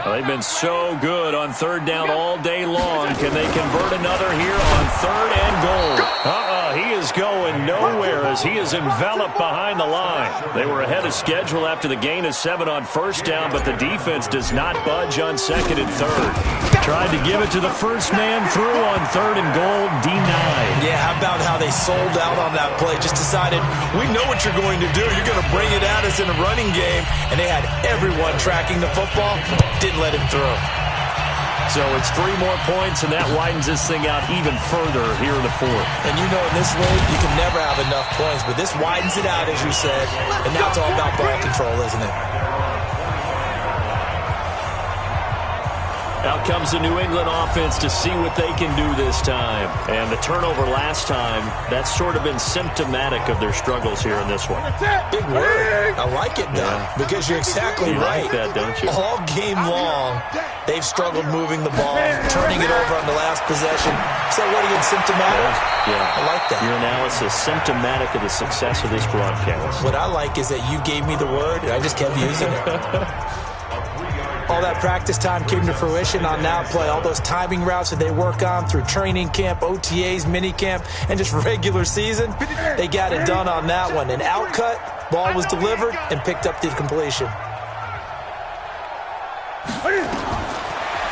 Well, they've been so good on 3rd down all day long. Can they convert another here on 3rd and goal? He is going nowhere as he is enveloped behind the line. They were ahead of schedule after the gain of 7 on first down, but the defense does not budge on 2nd and 3rd. Tried to give it to the first man through on 3rd and goal, denied. Yeah, how about how they sold out on that play? Just decided, we know what you're going to do. You're going to bring it at us in a running game. And they had everyone tracking the football. Didn't let him through. So it's 3 more points, and that widens this thing out even further here in the 4th. And you know in this league, you can never have enough points, but this widens it out, as you said, and now it's all about ball control, isn't it? Out comes the New England offense to see what they can do this time. And the turnover last time, that's sort of been symptomatic of their struggles here in this one. Big word. I like it, though, because you're exactly right. You like that, don't you? All game long, they've struggled moving the ball, turning it over on the last possession. So what again, symptomatic? Yeah. I like that. Your analysis, symptomatic of the success of this broadcast. What I like is that you gave me the word, and I just kept using it. All that practice time came to fruition on that play. All those timing routes that they work on through training camp, OTAs, minicamp, and just regular season, they got it done on that one. An outcut, ball was delivered, and picked up the completion.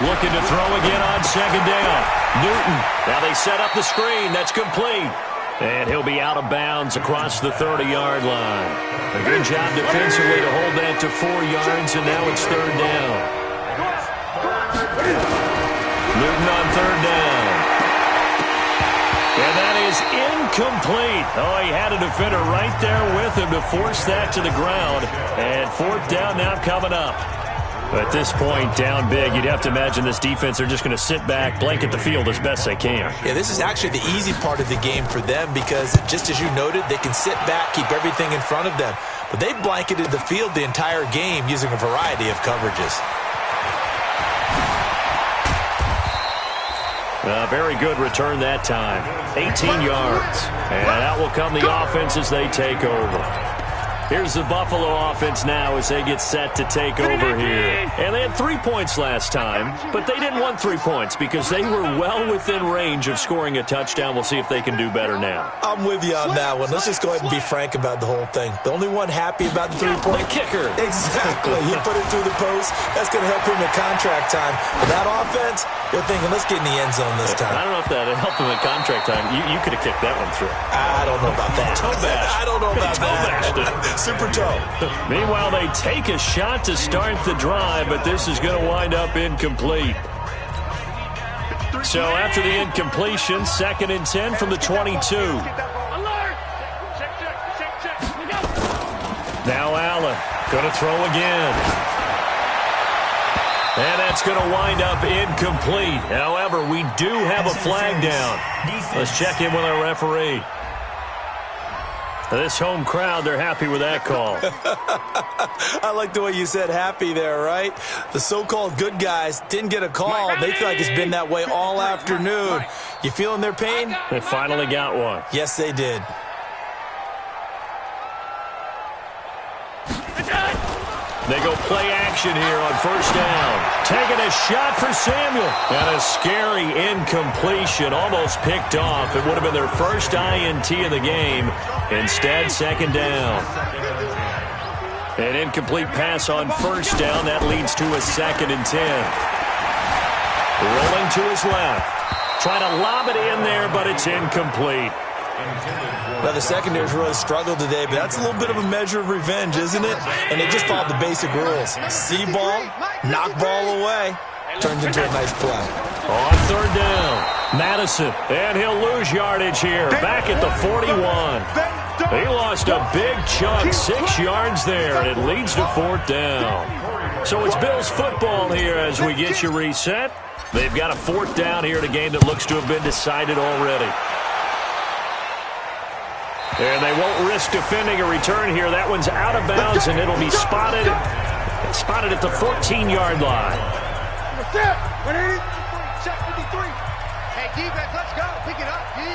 Looking to throw again on 2nd down. Newton. Now they set up the screen. That's complete. And he'll be out of bounds across the 30-yard line. A good job defensively to hold that to 4 yards, and now it's 3rd down. Newton on 3rd down. And that is incomplete. Oh, he had a defender right there with him to force that to the ground. And 4th down now coming up. At this point, down big, you'd have to imagine this defense are just going to sit back, blanket the field as best they can. Yeah, this is actually the easy part of the game for them because, just as you noted, they can sit back, keep everything in front of them. But they blanketed the field the entire game using a variety of coverages. A very good return that time. 18 yards. And out will come the offense as they take over. Here's the Buffalo offense now as they get set to take over here. And they had 3 points last time, but they didn't want 3 points because they were well within range of scoring a touchdown. We'll see if they can do better now. I'm with you on that one. Let's just go ahead and be frank about the whole thing. The only one happy about the 3-point kicker. Exactly. He put it through the post. That's going to help him at contract time. But that offense, they're thinking, let's get in the end zone this time. I don't know if that helped him at contract time. You could have kicked that one through. I don't know about that. Toe bash. I don't know about that. Super toe. Meanwhile, they take a shot to start the drive, but this is going to wind up incomplete. So after the incompletion, 2nd and 10 from the 22. Now Allen going to throw again. And that's going to wind up incomplete. However, we do have a flag down. Let's check in with our referee. This home crowd, they're happy with that call. I like the way you said happy there, right? The so-called good guys didn't get a call. They feel like it's been that way all afternoon. You feeling their pain? They finally got one. Yes, they did. They go play action here on 1st down. Taking a shot for Samuel. And a scary incompletion, almost picked off. It would have been their first INT of the game. Instead, 2nd down. An incomplete pass on 1st down. That leads to a 2nd and 10. Rolling to his left. Trying to lob it in there, but it's incomplete. Now, the secondary's really struggled today, but that's a little bit of a measure of revenge, isn't it? And they just followed the basic rules. See ball, knock ball away. Turns into a nice play. On 3rd down, Madison. And he'll lose yardage here. Back at the 41. He lost a big chunk, 6 yards there, and it leads to 4th down. So it's Bills football here as we get you reset. They've got a 4th down here in a game that looks to have been decided already. And they won't risk defending a return here. That one's out of bounds, and it'll be spotted at the 14-yard line. Hey, defense, let's go. Pick it up, D.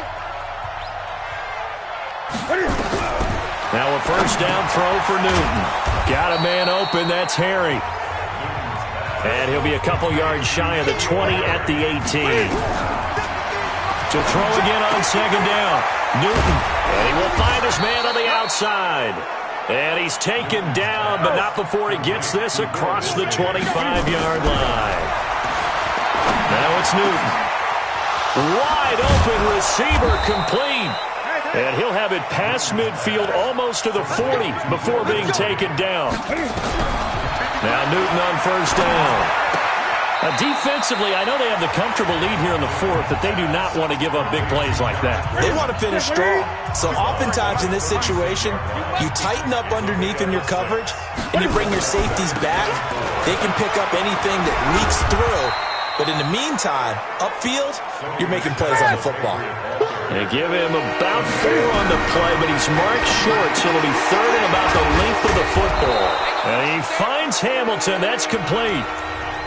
Now a 1st down throw for Newton. Got a man open. That's Harry. And he'll be a couple yards shy of the 20 at the 18. To throw again on 2nd down. Newton. And he will find his man on the outside. And he's taken down, but not before he gets this across the 25-yard line. Now it's Newton. Wide open receiver complete. And he'll have it past midfield almost to the 40 before being taken down. Now Newton on 1st down. Defensively, I know they have the comfortable lead here in the 4th, but they do not want to give up big plays like that. They want to finish strong. So oftentimes in this situation, you tighten up underneath in your coverage, and you bring your safeties back. They can pick up anything that leaks through. But in the meantime, upfield, you're making plays on the football. They give him about 4 on the play, but he's marked short, so it'll be 3rd and about the length of the football. And he finds Hamilton. That's complete.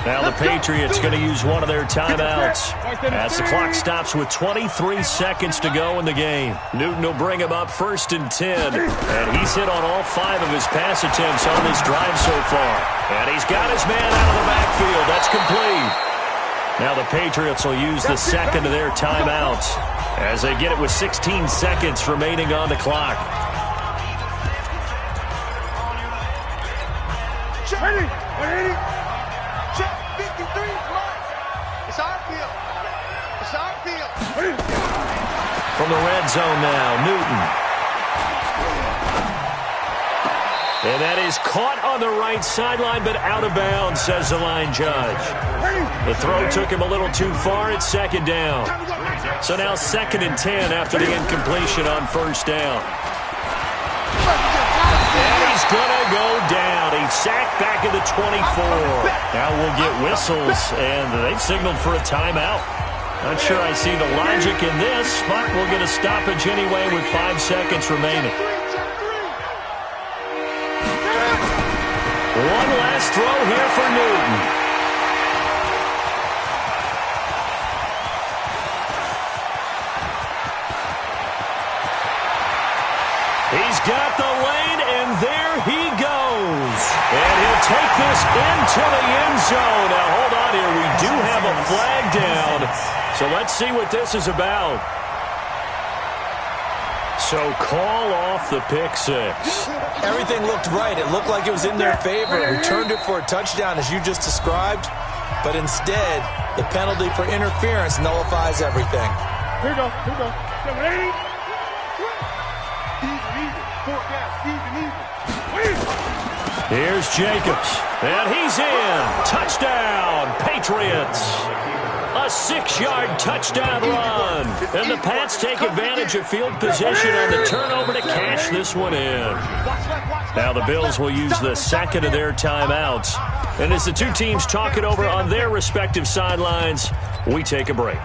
Now the Patriots going to use one of their timeouts as the clock stops with 23 seconds to go in the game. Newton will bring him up 1st and 10, and he's hit on all 5 of his pass attempts on this drive so far. And he's got his man out of the backfield. That's complete. Now the Patriots will use the 2nd of their timeouts as they get it with 16 seconds remaining on the clock. Ready? Check 53, it's our field. It's our field. From the red zone now, Newton. And that is caught on the right sideline, but out of bounds, says the line judge. The throw took him a little too far. It's 2nd down. So now 2nd and 10 after the incompletion on 1st down. And he's going to go down. He's sacked back at the 24. Now we'll get whistles, and they've signaled for a timeout. Not sure I see the logic in this, but we'll get a stoppage anyway with 5 seconds remaining. One last throw here for Newton. this into the end zone. Now, hold on here. We do have a flag down. So let's see what this is about. So call off the pick six. Everything looked right. It looked like it was in their favor. Returned it for a touchdown, as you just described. But instead, the penalty for interference nullifies everything. Here we go. 780. Here's Jacobs. And he's in. Touchdown, Patriots. A 6-yard touchdown run. And the Pats take advantage of field position on the turnover to cash this one in. Now the Bills will use the second of their timeouts. And as the two teams talk it over on their respective sidelines, we take a break.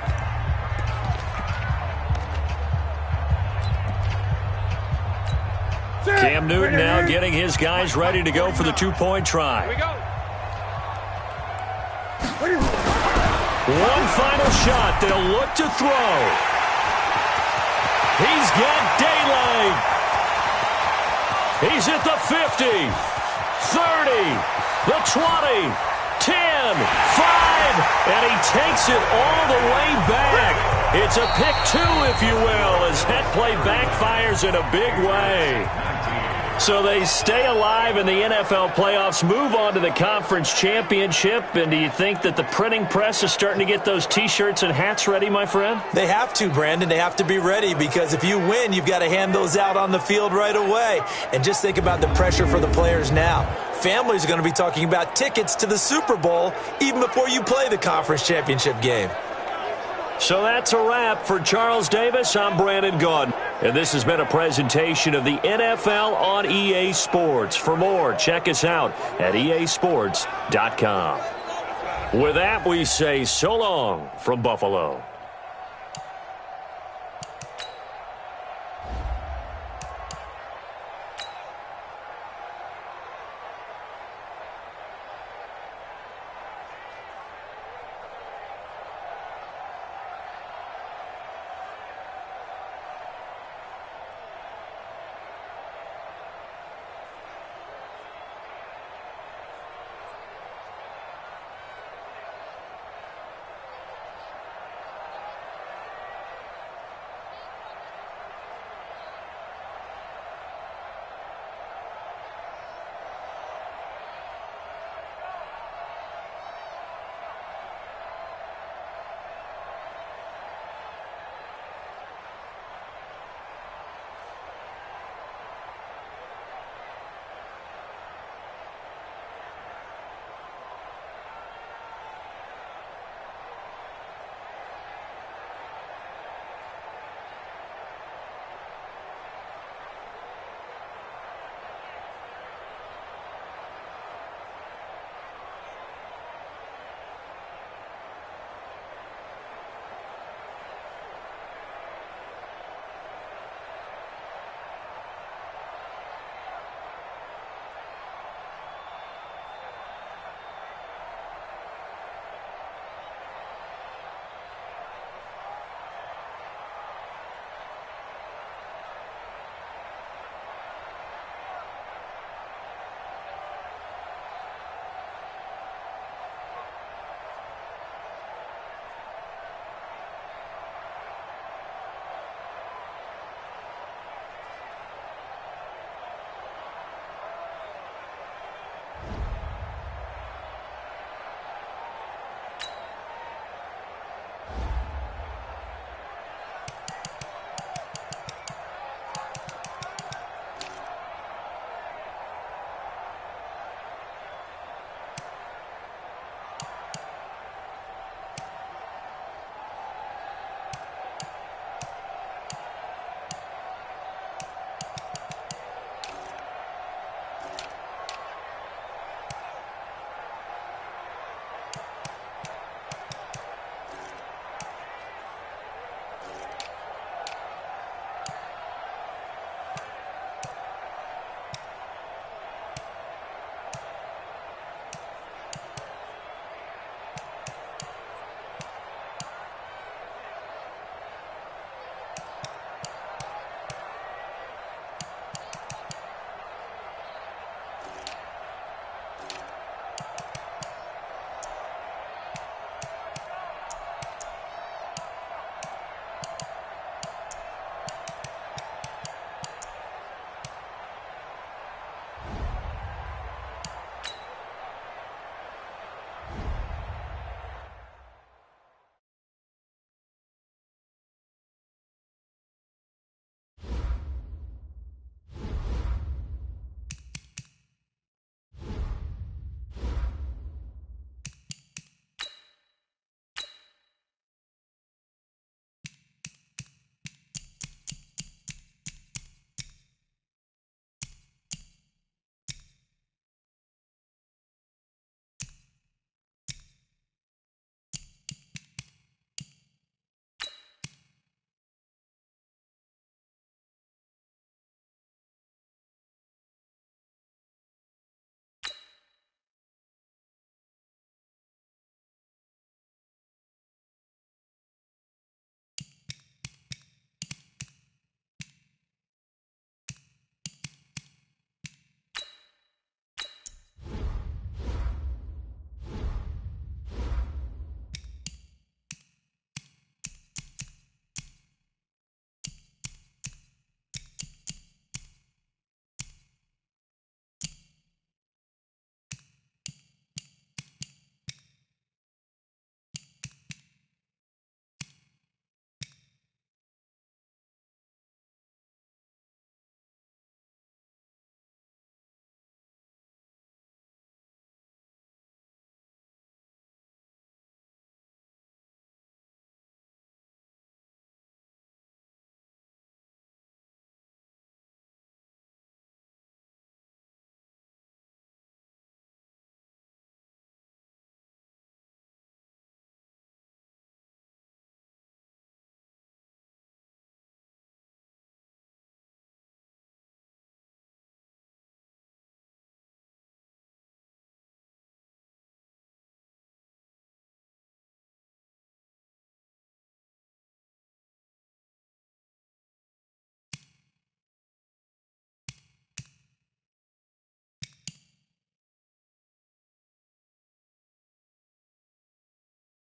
Cam Newton now getting his guys ready to go for the two-point try. One final shot. They'll look to throw. He's got daylight. He's at the 50, 30, the 20, 10, 5, and he takes it all the way back. It's a pick two, if you will, as that play backfires in a big way. So they stay alive in the NFL playoffs, move on to the conference championship. And do you think that the printing press is starting to get those T-shirts and hats ready, my friend? They have to, Brandon. They have to be ready, because if you win, you've got to hand those out on the field right away. And just think about the pressure for the players now. Families are going to be talking about tickets to the Super Bowl even before you play the conference championship game. So that's a wrap for Charles Davis. I'm Brandon Gaudin. And this has been a presentation of the NFL on EA Sports. For more, check us out at easports.com. With that, we say so long from Buffalo.